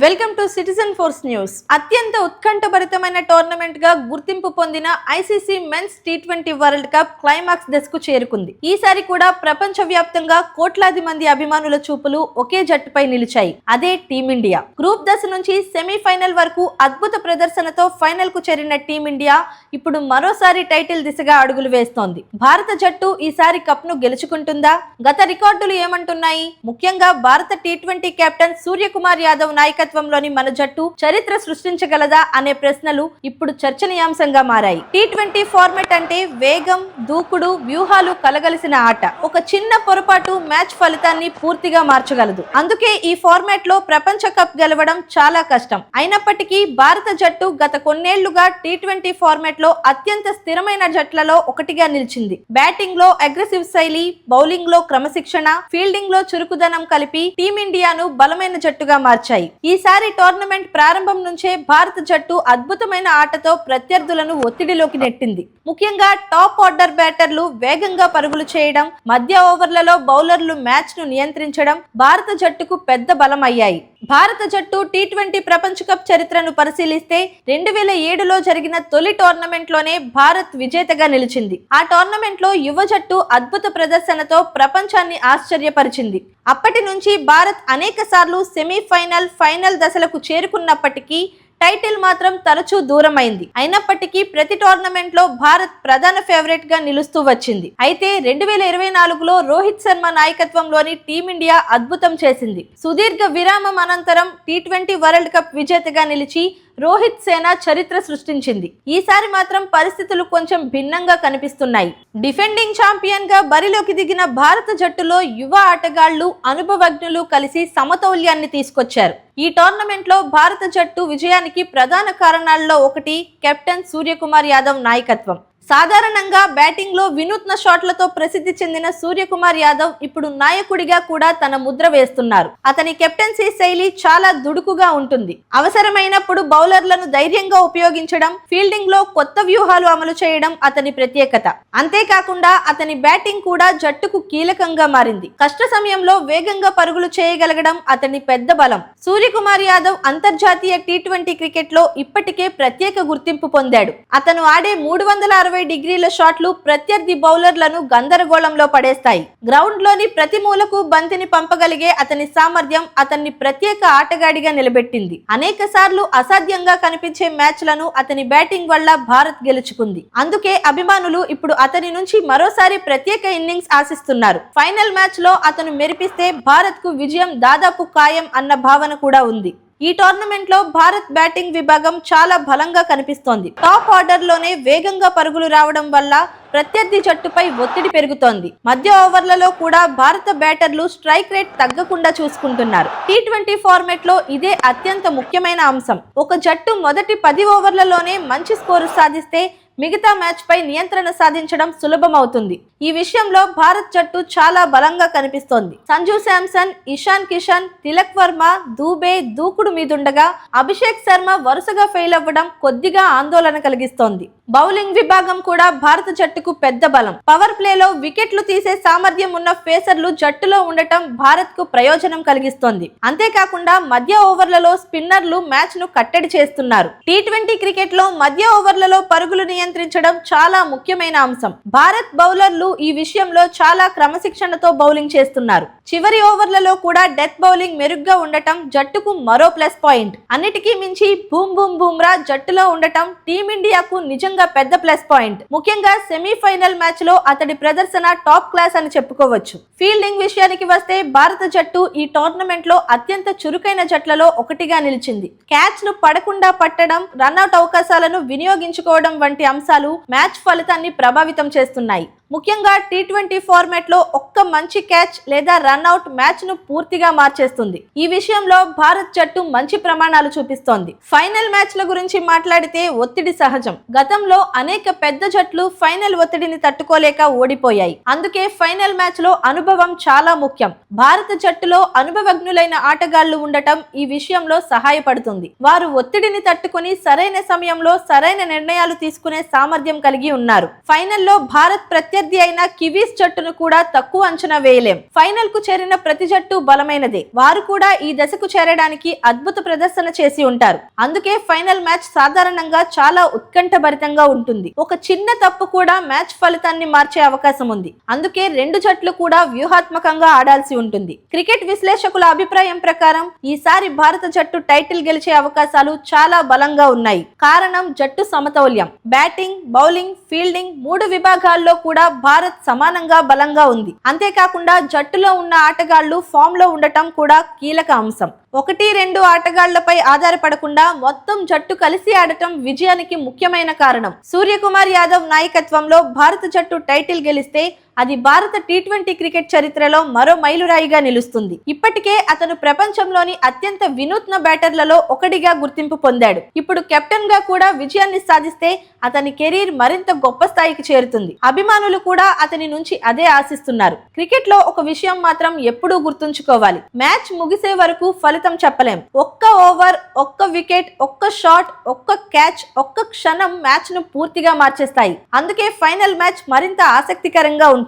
Welcome to citizen force news. అత్యంత ఉత్కంఠభరితమైన tournament గా గుర్తింపు పొందిన ICC men's T20 world cup climax దశకు చేరుకుంది. ఈసారి కూడా ప్రపంచ వ్యాప్తంగా కోట్లాది మంది అభిమానుల చూపులు ఒకే జట్టుపై నిలిచాయి. అదే టీమిండియా. గ్రూప్ దశ నుంచి సెమీఫైనల్ వరకు అద్భుత ప్రదర్శనతో ఫైనల్ కు చేరిన టీమిండియా ఇప్పుడు మరోసారి టైటిల్ దిశగా అడుగులు వేస్తోంది. భారత జట్టు ఈసారి కప్ ను గెలుచుకుంటుందా? గత రికార్డులు ఏమంటున్నాయి? ముఖ్యంగా భారత టీ20 కెప్టెన్ సూర్యకుమార్ యాదవ్ నాయకత్వంలోని మన జట్టు చరిత్ర సృష్టించగలదా అనే ప్రశ్నలు ఇప్పుడు చర్చనీయాంశంగా మారాయి. టీ20 ఫార్మాట్ అంటే వేగం, దూకుడు, వ్యూహాలు కలగలిసిన ఆట. ఒక చిన్న పొరపాటు మ్యాచ్ ఫలితాన్ని పూర్తిగా మార్చగలదు. అందుకే ఈ ఫార్మాట్ లో ప్రపంచ కప్ గెలవడం చాలా కష్టం. అయినప్పటికీ భారత జట్టు గత కొన్నేళ్లుగా టీ20 ఫార్మాట్ లో అత్యంత స్థిరమైన జట్లలో ఒకటిగా నిలిచింది. బ్యాటింగ్ లో అగ్రెసివ్ శైలి, బౌలింగ్ లో క్రమశిక్షణ, ఫీల్డింగ్ లో చురుకుదనం కలిపి టీమిండియాను బలమైన జట్టుగా మార్చాయి. ఈసారి టోర్నమెంట్ ప్రారంభం నుంచే భారత జట్టు అద్భుతమైన ఆటతో ప్రత్యర్థులను ఒత్తిడిలోకి నెట్టింది. ముఖ్యంగా టాప్ ఆర్డర్ బ్యాటర్లు వేగంగా పరుగులు చేయడం, మధ్య ఓవర్లలో బౌలర్లు మ్యాచ్ ను నియంత్రించడం భారత జట్టుకు పెద్ద బలం అయ్యాయి. భారత జట్టు టీ20 ప్రపంచ కప్ చరిత్రను పరిశీలిస్తే 2007లో జరిగిన తొలి టోర్నమెంట్ లోనే భారత్ విజేతగా నిలిచింది. ఆ టోర్నమెంట్ లో యువ జట్టు అద్భుత ప్రదర్శనతో ప్రపంచాన్ని ఆశ్చర్యపరిచింది. అప్పటి నుంచి భారత్ అనేక సార్లు సెమీఫైనల్, ఫైనల్ దశలకు చేరుకున్నప్పటికీ టైటిల్ మాత్రం తరచూ దూరమైంది. అయినప్పటికీ ప్రతి టోర్నమెంట్ లో భారత్ ప్రధాన ఫేవరెట్ గా నిలుస్తూ వచ్చింది. అయితే 2024లో రోహిత్ శర్మ నాయకత్వంలోని టీమిండియా అద్భుతం చేసింది. సుదీర్ఘ విరామం అనంతరం టీ20 వరల్డ్ కప్ విజేతగా నిలిచి రోహిత్ సేన చరిత్ర సృష్టించింది. ఈసారి మాత్రం పరిస్థితులు కొంచెం భిన్నంగా కనిపిస్తున్నాయి. డిఫెండింగ్ ఛాంపియన్ గా బరిలోకి దిగిన భారత జట్టులో యువ ఆటగాళ్లు, అనుభవజ్ఞులు కలిసి సమతౌల్యాన్ని తీసుకొచ్చారు. ఈ టోర్నమెంట్ లో భారత జట్టు విజయానికి ప్రధాన కారణాల్లో ఒకటి కెప్టెన్ సూర్యకుమార్ యాదవ్ నాయకత్వం. సాధారణంగా బ్యాటింగ్ లో వినూత్న షాట్లతో ప్రసిద్ధి చెందిన సూర్యకుమార్ యాదవ్ ఇప్పుడు నాయకుడిగా కూడా తన ముద్ర వేస్తున్నారు. అతని కెప్టెన్సీ శైలి చాలా దుడుకుగా ఉంటుంది. అవసరమైనప్పుడు బౌలర్లను ధైర్యంగా ఉపయోగించడం, ఫీల్డింగ్ లో కొత్త వ్యూహాలు అమలు చేయడం అతని ప్రత్యేకత. అంతేకాకుండా అతని బ్యాటింగ్ కూడా జట్టుకు కీలకంగా మారింది. కష్ట సమయంలో వేగంగా పరుగులు చేయగలగడం అతని పెద్ద బలం. సూర్యకుమార్ యాదవ్ అంతర్జాతీయ టీ20 క్రికెట్ లో ఇప్పటికే ప్రత్యేక గుర్తింపు పొందాడు. అతను ఆడే 360 డిగ్రీల షాట్లు ప్రత్యర్థి బౌలర్లను గందరగోళంలో పడేస్తాయి. గ్రౌండ్ లోని ప్రతి మూలకు బంతిని పంపగలిగే అతని సామర్థ్యం అతన్ని ప్రత్యేక ఆటగాడిగా నిలబెట్టింది. అనేక సార్లు అసాధ్యంగా కనిపించే మ్యాచ్లను అతని బ్యాటింగ్ వల్ల భారత్ గెలుచుకుంది. అందుకే అభిమానులు ఇప్పుడు అతని నుంచి మరోసారి ప్రత్యేక ఇన్నింగ్స్ ఆశిస్తున్నారు. ఫైనల్ మ్యాచ్ లో అతను మెరిపిస్తే భారత్ కు విజయం దాదాపు ఖాయం అన్న భావన కూడా ఉంది. ఈ టోర్నమెంట్ లో భారత్ బ్యాటింగ్ విభాగం చాలా బలంగా కనిపిస్తోంది. టాప్ ఆర్డర్ లోనే వేగంగా పరుగులు రావడం వల్ల ప్రత్యర్థి జట్టుపై ఒత్తిడి పెరుగుతోంది. మధ్య ఓవర్లలో కూడా భారత బ్యాటర్లు స్ట్రైక్ రేట్ తగ్గకుండా చూసుకుంటున్నారు. టీ20 ఫార్మాట్ లో ఇదే అత్యంత ముఖ్యమైన అంశం. ఒక జట్టు మొదటి 10 ఓవర్లలోనే మంచి స్కోరు సాధిస్తే మిగతా మ్యాచ్ పై నియంత్రణ సాధించడం సులభమవుతుంది. ఈ విషయంలో భారత్ జట్టు చాలా బలంగా కనిపిస్తోంది. సంజు శాంసన్, ఇషాన్ కిషన్, తిలక్ వర్మ, దూబే దూకుడు మీదుండగా అభిషేక్ శర్మ వరుసగా ఫెయిల్ అవ్వడం కొద్దిగా ఆందోళన కలిగిస్తోంది. బౌలింగ్ విభాగం కూడా భారత జట్టుకు పెద్ద బలం. పవర్ ప్లేలో వికెట్లు తీసే సామర్థ్యం ఉన్న పేసర్లు జట్టులో ఉండటం భారత్ కు ప్రయోజనం కలిగిస్తోంది. అంతేకాకుండా మధ్య ఓవర్లలో స్పిన్నర్లు మ్యాచ్ ను కట్టడి చేస్తున్నారు. టీ20 క్రికెట్ లో మధ్య ఓవర్లలో పరుగులు నియంత్రించడం చాలా ముఖ్యమైన అంశం. భారత్ బౌలర్లు ఈ విషయంలో చాలా క్రమశిక్షణతో బౌలింగ్ చేస్తున్నారు. చివరి ఓవర్లలో కూడా డెత్ బౌలింగ్ మెరుగ్గా ఉండటం జట్టుకు మరో ప్లస్ పాయింట్. అన్నిటికీ మించి బూమ్రా జట్టులో ఉండటం టీమిండియాకు నిజంగా పెద్ద ప్లస్ పాయింట్. ముఖ్యంగా సెమీఫైనల్ మ్యాచ్ లో అతడి ప్రదర్శన టాప్ క్లాస్ అని చెప్పుకోవచ్చు. ఫీల్డింగ్ విషయానికి వస్తే భారత జట్టు ఈ టోర్నమెంట్ లో అత్యంత చురుకైన జట్లలో ఒకటిగా నిలిచింది. క్యాచ్ ను పడకుండా పట్టడం, రన్అట్ అవకాశాలను వినియోగించుకోవడం వంటి అంశాలు మ్యాచ్ ఫలితాన్ని ప్రభావితం చేస్తున్నాయి. ముఖ్యంగా టీ20 ఫార్మాట్ లో ఒక్క మంచి క్యాచ్ లేదా రన్అట్ మ్యాచ్ ను పూర్తిగా మార్చేస్తుంది. ఈ విషయంలో భారత్ జట్టు మంచి ప్రమాణాలు చూపిస్తోంది. ఫైనల్ మ్యాచ్ల గురించి మాట్లాడితే ఒత్తిడి సహజం. గతంలో అనేక పెద్ద జట్లు ఫైనల్ ఒత్తిడిని తట్టుకోలేక ఓడిపోయాయి. అందుకే ఫైనల్ మ్యాచ్ లో అనుభవం చాలా ముఖ్యం. భారత జట్టులో అనుభవజ్ఞులైన ఆటగాళ్లు ఉండటం ఈ విషయంలో సహాయపడుతుంది. వారు ఒత్తిడిని తట్టుకుని సరైన సమయంలో సరైన నిర్ణయాలు తీసుకునే సామర్థ్యం కలిగి ఉన్నారు. ఫైనల్లో భారత్ ప్రత్యేక ప్రత్యర్థి అయిన కివీస్ జట్టును కూడా తక్కువ అంచనా వేయలేం. ఫైనల్ కు చేరిన ప్రతి జట్టు బలమైనదే. వారు కూడా ఈ దశకు చేరడానికి అద్భుత ప్రదర్శన చేసి ఉంటారు. అందుకే ఫైనల్ మ్యాచ్ సాధారణంగా చాలా ఉత్కంఠభరితంగా ఉంటుంది. ఒక చిన్న తప్పు కూడా మ్యాచ్ ఫలితాన్ని మార్చే అవకాశం ఉంది. అందుకే రెండు జట్లు కూడా వ్యూహాత్మకంగా ఆడాల్సి ఉంటుంది. క్రికెట్ విశ్లేషకుల అభిప్రాయం ప్రకారం ఈసారి భారత జట్టు టైటిల్ గెలిచే అవకాశాలు చాలా బలంగా ఉన్నాయి. కారణం జట్టు సమతౌల్యం. బ్యాటింగ్, బౌలింగ్, ఫీల్డింగ్ మూడు విభాగాల్లో కూడా భారత్ సమానంగా బలంగా ఉంది. అంతేకాకుండా జట్టులో ఉన్న ఆటగాళ్లు ఫామ్ లో ఉండటం కూడా కీలక అంశం. 1-2 ఆటగాళ్లపై ఆధారపడకుండా మొత్తం జట్టు కలిసి ఆడటం విజయానికి ముఖ్యమైన కారణం. సూర్యకుమార్ యాదవ్ నాయకత్వంలో భారత జట్టు టైటిల్ గెలిస్తే అది భారత టీ20 క్రికెట్ చరిత్రలో మరో మైలురాయిగా నిలుస్తుంది. ఇప్పటికే అతను ప్రపంచంలోని అత్యంత వినూత్న బ్యాటర్లలో ఒకటిగా గుర్తింపు పొందాడు. ఇప్పుడు కెప్టెన్ గా కూడా విజయాన్ని సాధిస్తే అతని కెరీర్ మరింత గొప్ప స్థాయికి చేరుతుంది. అభిమానులు కూడా అతని నుంచి అదే ఆశిస్తున్నారు. క్రికెట్ లో ఒక విషయం మాత్రం ఎప్పుడూ గుర్తుంచుకోవాలి. మ్యాచ్ ముగిసే వరకు ఫలితం చెప్పలేం. ఒక్క ఓవర్, ఒక్క వికెట్, ఒక్క షాట్, ఒక్క క్యాచ్, ఒక్క క్షణం మ్యాచ్ ను పూర్తిగా మార్చేస్తాయి. అందుకే ఫైనల్ మ్యాచ్ మరింత ఆసక్తికరంగా ఉంటుంది.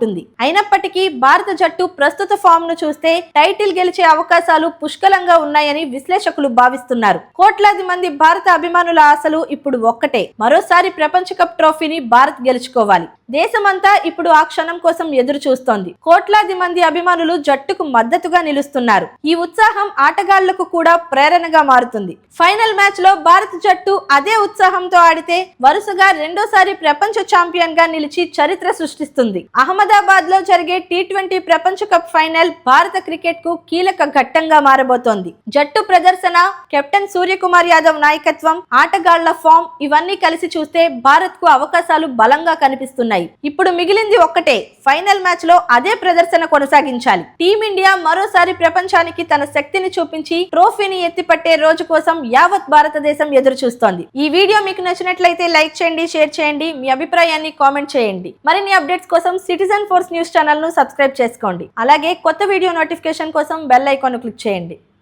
అయినప్పటికీ భారత జట్టు ప్రస్తుత ఫామ్ ను చూస్తే టైటిల్ గెలిచే అవకాశాలు పుష్కలంగా ఉన్నాయని విశ్లేషకులు భావిస్తున్నారు. కోట్లాది మంది భారత అభిమానుల ఆశలు ఇప్పుడు ఒక్కటే, మరోసారి ప్రపంచ కప్ ట్రోఫీని భారత్ గెలుచుకోవాలి. దేశమంతా ఇప్పుడు ఆ క్షణం కోసం ఎదురు చూస్తోంది. కోట్లాది మంది అభిమానులు జట్టుకు మద్దతుగా నిలుస్తున్నారు. ఈ ఉత్సాహం ఆటగాళ్లకు కూడా ప్రేరణగా మారుతుంది. ఫైనల్ మ్యాచ్ లో భారత జట్టు అదే ఉత్సాహంతో ఆడితే వరుసగా రెండోసారి ప్రపంచ ఛాంపియన్ గా నిలిచి చరిత్ర సృష్టిస్తుంది. అహ్మదాబాద్ లో జరిగే టీ20 ప్రపంచ కప్ ఫైనల్ భారత క్రికెట్ కు కీలక ఘట్టంగా మారబోతోంది. జట్టు ప్రదర్శన, కెప్టెన్ సూర్యకుమార్ యాదవ్ నాయకత్వం, ఆటగాళ్ల ఫామ్ ఇవన్నీ కలిసి చూస్తే భారత్ కు అవకాశాలు బలంగా కనిపిస్తున్నాయి. ఇప్పుడు మిగిలింది ఒక్కటే, ఫైనల్ మ్యాచ్ లో అదే ప్రదర్శన కొనసాగించాలి. టీమిండియా మరోసారి ప్రపంచానికి తన శక్తిని చూపించి ట్రోఫీని ఎత్తిపట్టే రోజు కోసం యావత్ భారతదేశం ఎదురు చూస్తోంది. ఈ వీడియో మీకు నచ్చినట్లయితే లైక్ చేయండి, షేర్ చేయండి, మీ అభిప్రాయాన్ని కామెంట్ చేయండి. మరిన్ని అప్డేట్స్ కోసం సిటిజన్ ఫోర్స్ న్యూస్ ఛానల్ ను సబ్స్క్రైబ్ చేసుకోండి. అలాగే కొత్త వీడియో నోటిఫికేషన్ కోసం బెల్ ఐకాన్ క్లిక్ చేయండి.